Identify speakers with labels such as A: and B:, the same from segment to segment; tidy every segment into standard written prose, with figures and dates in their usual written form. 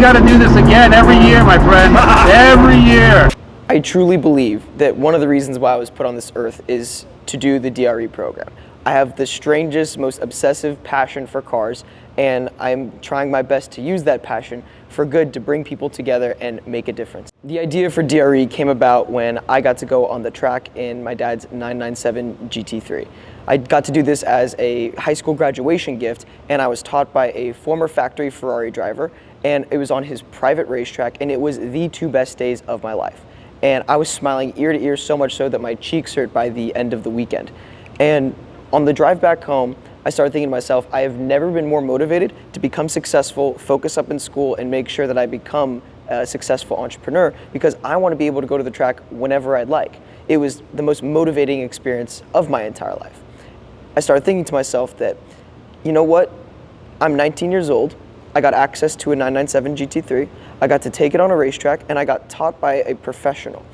A: got to do this again every year, my friend. Every year.
B: I truly believe that one of the reasons why I was put on this earth is to do the DRE program. I have the strangest, most obsessive passion for cars, and I'm trying my best to use that passion for good to bring people together and make a difference. The idea for DRE came about when I got to go on the track in my dad's 997 GT3. I got to do this as a high school graduation gift, and I was taught by a former factory Ferrari driver, and it was on his private racetrack, and it was the two best days of my life. And I was smiling ear to ear, so much so that my cheeks hurt by the end of the weekend. And on the drive back home, I started thinking to myself, I have never been more motivated to become successful, focus up in school, and make sure that I become a successful entrepreneur, because I want to be able to go to the track whenever I'd like. It was the most motivating experience of my entire life. I started thinking to myself that, you know what, I'm 19 years old, I got access to a 997 GT3, I got to take it on a racetrack, and I got taught by a professional.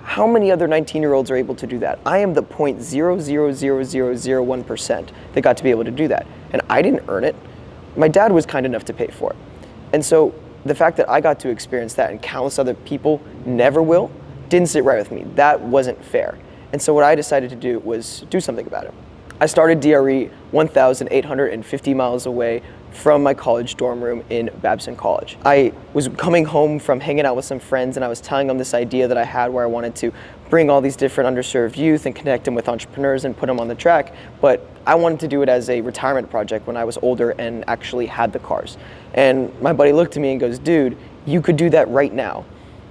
B: How many other 19-year-olds are able to do that? I am the 0.00001% that got to be able to do that. And I didn't earn it. My dad was kind enough to pay for it. And so the fact that I got to experience that and countless other people never will, didn't sit right with me. That wasn't fair. And so what I decided to do was do something about it. I started DRE 1,850 miles away from my college dorm room in Babson College. I was coming home from hanging out with some friends, and I was telling them this idea that I had where I wanted to bring all these different underserved youth and connect them with entrepreneurs and put them on the track, but I wanted to do it as a retirement project when I was older and actually had the cars. And my buddy looked at me and goes, dude, you could do that right now.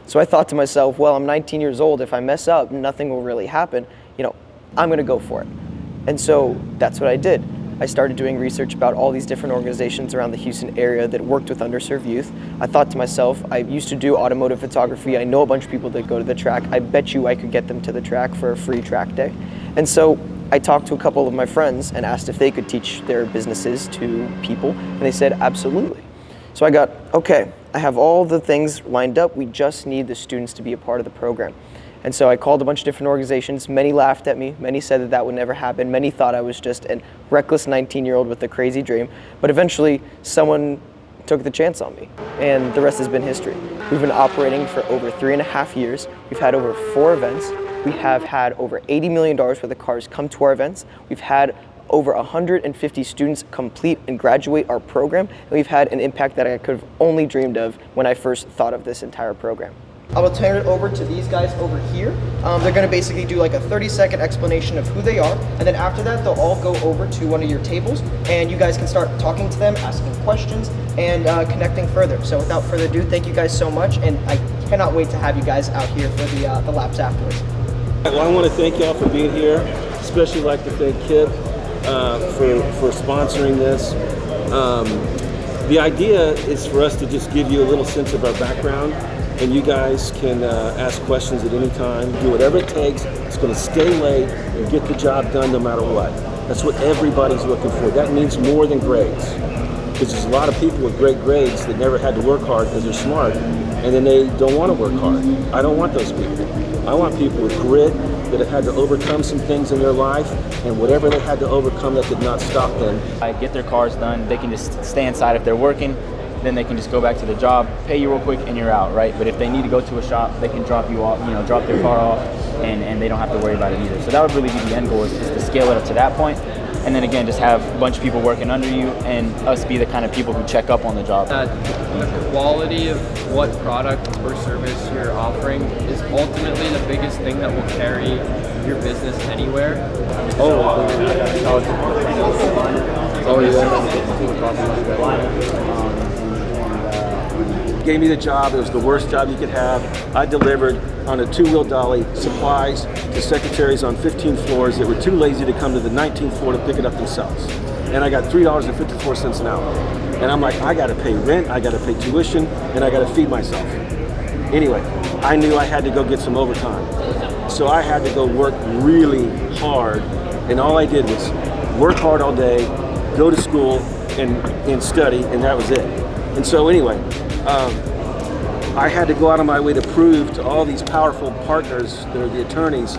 B: So I thought to myself, well, I'm 19 years old. If I mess up, nothing will really happen. You know, I'm gonna go for it. And so that's what I did. I started doing research about all these different organizations around the Houston area that worked with underserved youth. I thought to myself, I used to do automotive photography. I know a bunch of people that go to the track. I bet you I could get them to the track for a free track day. And so I talked to a couple of my friends and asked if they could teach their businesses to people, and they said absolutely. So I got, okay, I have all the things lined up. We just need the students to be a part of the program. And so I called a bunch of different organizations. Many laughed at me. Many said that that would never happen. Many thought I was just a reckless 19-year-old with a crazy dream. But eventually, someone took the chance on me, and the rest has been history. We've been operating for over 3.5 years. We've had over 4 events. We have had over $80 million worth of cars come to our events. We've had over 150 students complete and graduate our program. And we've had an impact that I could have only dreamed of when I first thought of this entire program. I will turn it over to these guys over here. They're gonna basically do like a 30-second explanation of who they are, and then after that, they'll all go over to one of your tables, and you guys can start talking to them, asking questions, and connecting further. So without further ado, thank you guys so much, and I cannot wait to have you guys out here for the laps afterwards.
C: Well, I want to thank y'all for being here. Especially like to thank Kip for sponsoring this. The idea is for us to just give you a little sense of our background, and you guys can ask questions at any time, do whatever it takes. It's going to stay late and get the job done no matter what. That's what everybody's looking for. That means more than grades, because there's a lot of people with great grades that never had to work hard because they're smart, and then they don't want to work hard. I don't want those people. I want people with grit that have had to overcome some things in their life, and whatever they had to overcome, that did not stop them.
D: I get their cars done. They can just stay inside if they're working. Then they can just go back to the job, pay you real quick, and you're out, right? But if they need to go to a shop, they can drop you off, drop their car off, and they don't have to worry about it either. So that would really be the end goal, is just to scale it up to that point. And then again, just have a bunch of people working under you, and us be the kind of people who check up on the job.
E: The quality of what product or service you're offering is ultimately the biggest thing that will carry your business anywhere.
C: Gave me the job. It was the worst job you could have. I delivered on a 2-wheel dolly supplies to secretaries on 15 floors that were too lazy to come to the 19th floor to pick it up themselves. And I got $3.54 an hour. And I'm like, I gotta pay rent, I gotta pay tuition, and I gotta feed myself. Anyway, I knew I had to go get some overtime. So I had to go work really hard, and all I did was work hard all day, go to school, and study, and that was it. And so anyway, I had to go out of my way to prove to all these powerful partners, that are the attorneys,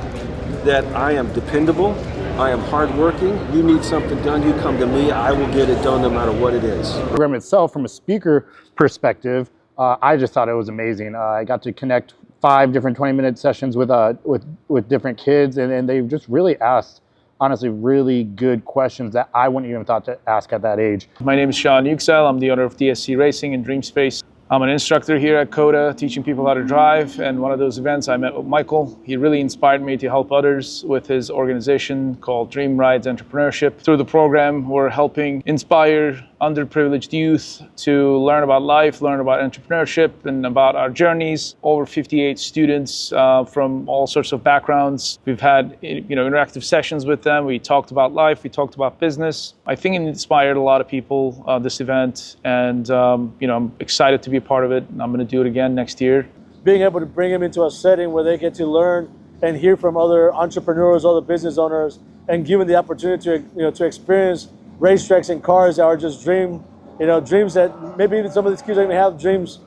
C: that I am dependable, I am hardworking. You need something done, you come to me, I will get it done no matter what it is.
F: The program itself, from a speaker perspective, I just thought it was amazing. I got to connect 5 different 20-minute sessions with different kids, and they just really asked, honestly, really good questions that I wouldn't even thought to ask at that age.
G: My name is Sean Yüksel. I'm the owner of DSC Racing in Dream Space. I'm an instructor here at CODA, teaching people how to drive. And one of those events, I met with Michael. He really inspired me to help others with his organization called Dream Rides Entrepreneurship. Through the program, we're helping inspire underprivileged youth to learn about life, learn about entrepreneurship, and about our journeys. Over 58 students from all sorts of backgrounds. We've had interactive sessions with them. We talked about life. We talked about business. I think it inspired a lot of people, this event, and I'm excited to be a part of it. And I'm going to do it again next year.
H: Being able to bring them into a setting where they get to learn and hear from other entrepreneurs, other business owners, and give them the opportunity to experience racetracks and cars that are just dreams that maybe even some of these kids don't even have dreams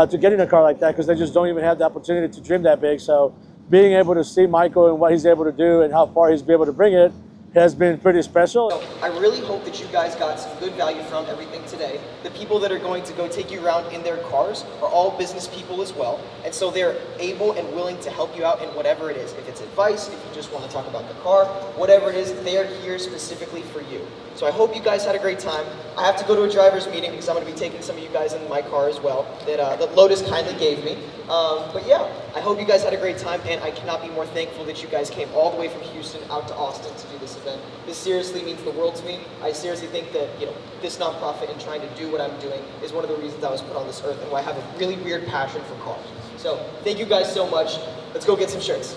H: to get in a car like that, because they just don't even have the opportunity to dream that big. So being able to see Michael and what he's able to do and how far he's been able to bring it has been pretty special.
B: So I really hope that you guys got some good value from everything today. The people that are going to go take you around in their cars are all business people as well. And so they're able and willing to help you out in whatever it is. If it's advice, if you just want to talk about the car, whatever it is, they're here specifically for you. So I hope you guys had a great time. I have to go to a driver's meeting because I'm going to be taking some of you guys in my car as well that Lotus kindly gave me. But yeah, I hope you guys had a great time, and I cannot be more thankful that you guys came all the way from Houston out to Austin to do this event. This seriously means the world to me. I seriously think that this nonprofit and trying to do what I'm doing is one of the reasons I was put on this earth and why I have a really weird passion for cars. So thank you guys so much. Let's go get some shirts.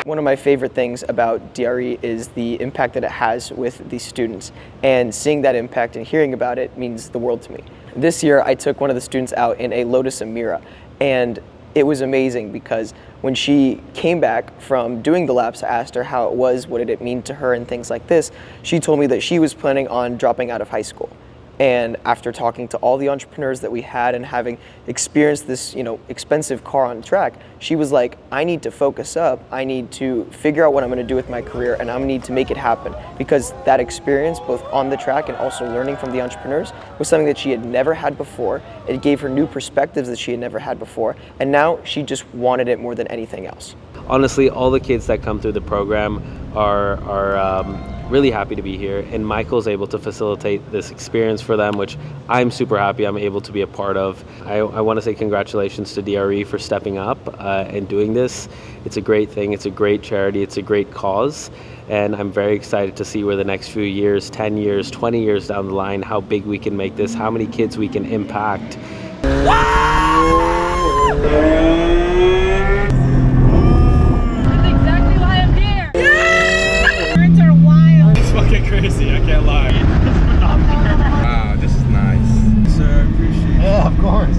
B: One of my favorite things about DRE is the impact that it has with the students, and seeing that impact and hearing about it means the world to me. This year I took one of the students out in a Lotus Emira, and it was amazing because when she came back from doing the laps, I asked her how it was, what did it mean to her and things like this. She told me that she was planning on dropping out of high school. And after talking to all the entrepreneurs that we had and having experienced this, expensive car on track, she was like, I need to focus up. I need to figure out what I'm going to do with my career, and I need to make it happen. Because that experience, both on the track and also learning from the entrepreneurs, was something that she had never had before. It gave her new perspectives that she had never had before. And now she just wanted it more than anything else.
I: Honestly, all the kids that come through the program are really happy to be here, and Michael's able to facilitate this experience for them, which I'm super happy I'm able to be a part of. I want to say congratulations to DRE for stepping up and doing this. It's a great thing, it's a great charity, it's a great cause, and I'm very excited to see where the next few years, 10 years, 20 years down the line, how big we can make this, how many kids we can impact.
G: Crazy, I can't lie.
J: Wow, this is nice.
G: Sir, I appreciate it.
J: Yeah, of course.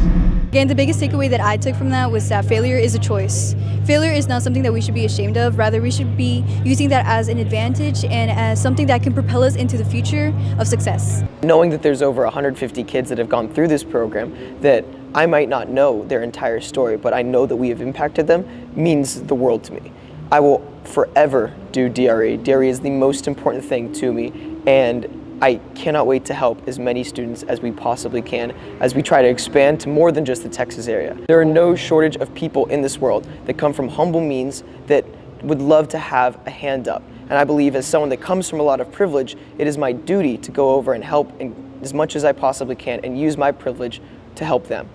K: Again, the biggest takeaway that I took from that was that failure is a choice. Failure is not something that we should be ashamed of. Rather, we should be using that as an advantage and as something that can propel us into the future of success.
B: Knowing that there's over 150 kids that have gone through this program that I might not know their entire story, but I know that we have impacted them, means the world to me. I will forever do DRE. DRE is the most important thing to me, and I cannot wait to help as many students as we possibly can as we try to expand to more than just the Texas area. There are no shortage of people in this world that come from humble means that would love to have a hand up. And I believe as someone that comes from a lot of privilege, it is my duty to go over and help as much as I possibly can and use my privilege to help them.